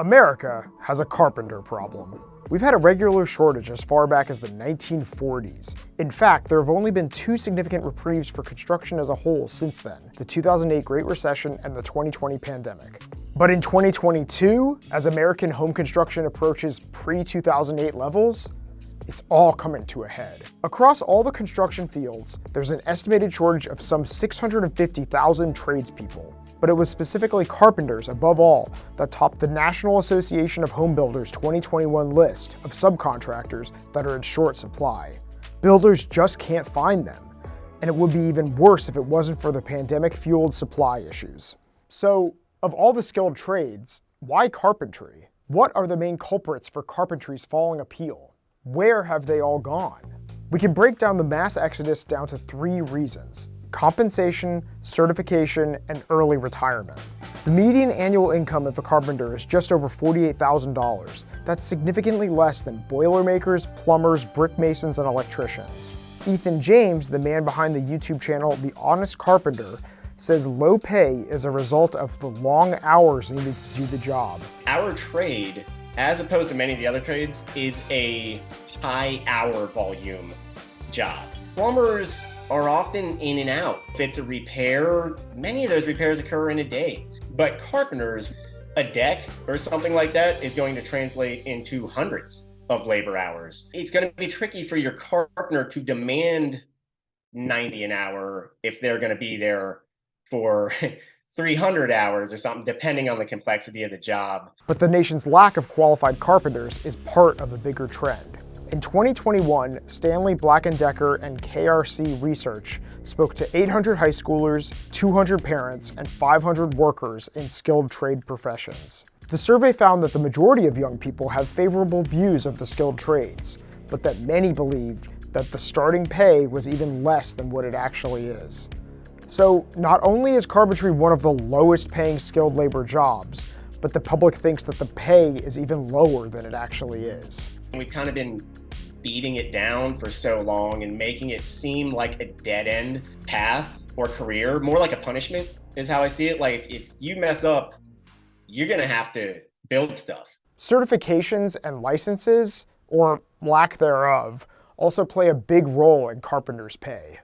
America has a carpenter problem. We've had a regular shortage as far back as the 1940s. In fact, there have only been two significant reprieves for construction as a whole since then, the 2008 Great Recession and the 2020 pandemic. But in 2022, as American home construction approaches pre-2008 levels, it's all coming to a head. Across all the construction fields, there's an estimated shortage of some 650,000 tradespeople. But it was specifically carpenters, above all, that topped the National Association of Home Builders 2021 list of subcontractors that are in short supply. Builders just can't find them, and it would be even worse if it wasn't for the pandemic-fueled supply issues. So, of all the skilled trades, why carpentry? What are the main culprits for carpentry's falling appeal? Where have they all gone? We can break down the mass exodus down to three reasons: compensation, certification, and early retirement. The median annual income of a carpenter is just over $48,000. That's significantly less than boilermakers, plumbers, brick masons, and electricians. Ethan James, the man behind the YouTube channel The Honest Carpenter, says low pay is a result of the long hours needed to do the job. Our trade, as opposed to many of the other trades, is a high hour volume job. Plumbers are often in and out. If it's a repair, many of those repairs occur in a day. But carpenters, a deck or something like that is going to translate into hundreds of labor hours. It's going to be tricky for your carpenter to demand 90 an hour if they're going to be there for 300 hours or something, depending on the complexity of the job. But the nation's lack of qualified carpenters is part of a bigger trend. In 2021, Stanley, Black & Decker, and KRC Research spoke to 800 high schoolers, 200 parents, and 500 workers in skilled trade professions. The survey found that the majority of young people have favorable views of the skilled trades, but that many believed that the starting pay was even less than what it actually is. So not only is carpentry one of the lowest paying skilled labor jobs, but the public thinks that the pay is even lower than it actually is. We've kind of been beating it down for so long and making it seem like a dead-end path or career, more like a punishment is how I see it. Like if you mess up, you're gonna have to build stuff. Certifications and licenses, or lack thereof, also play a big role in carpenters' pay.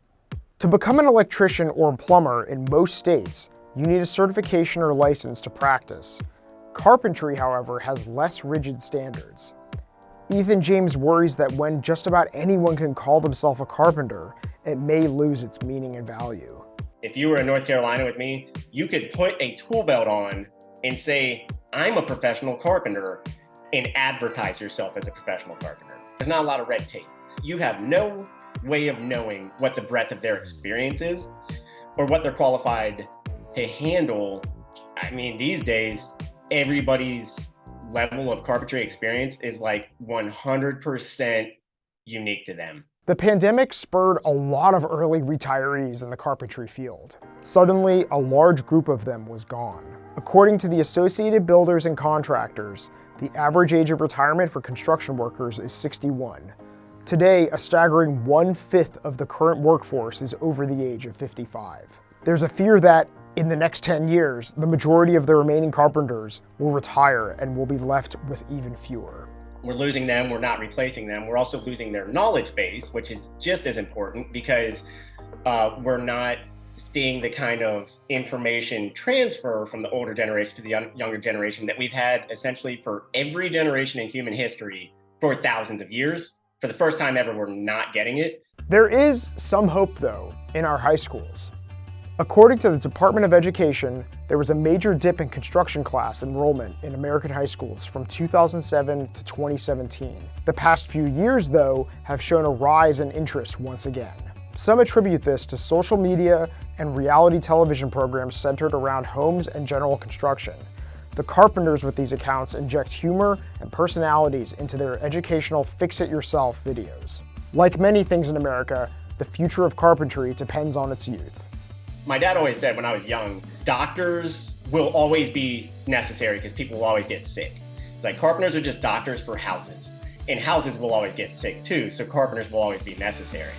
To become an electrician or a plumber in most states, you need a certification or license to practice. Carpentry, however, has less rigid standards. Ethan James worries that when just about anyone can call themselves a carpenter, it may lose its meaning and value. If you were in North Carolina with me, you could put a tool belt on and say, I'm a professional carpenter, and advertise yourself as a professional carpenter. There's not a lot of red tape. You have no way of knowing what the breadth of their experience is or what they're qualified to handle. I mean, these days, everybody's level of carpentry experience is like 100% unique to them. The pandemic spurred a lot of early retirees in the carpentry field. Suddenly, a large group of them was gone. According to the Associated Builders and Contractors, the average age of retirement for construction workers is 61. Today, a staggering 1/5 of the current workforce is over the age of 55. There's a fear that, in the next 10 years, the majority of the remaining carpenters will retire and will be left with even fewer. We're losing them, we're not replacing them. We're also losing their knowledge base, which is just as important because we're not seeing the kind of information transfer from the older generation to the younger generation that we've had essentially for every generation in human history for thousands of years. For the first time ever, we're not getting it. There is some hope, though, in our high schools. According to the Department of Education, there was a major dip in construction class enrollment in American high schools from 2007 to 2017. The past few years, though, have shown a rise in interest once again. Some attribute this to social media and reality television programs centered around homes and general construction. The carpenters with these accounts inject humor and personalities into their educational fix-it-yourself videos. Like many things in America, the future of carpentry depends on its youth. My dad always said when I was young, doctors will always be necessary because people will always get sick. It's like carpenters are just doctors for houses, and houses will always get sick too, so carpenters will always be necessary.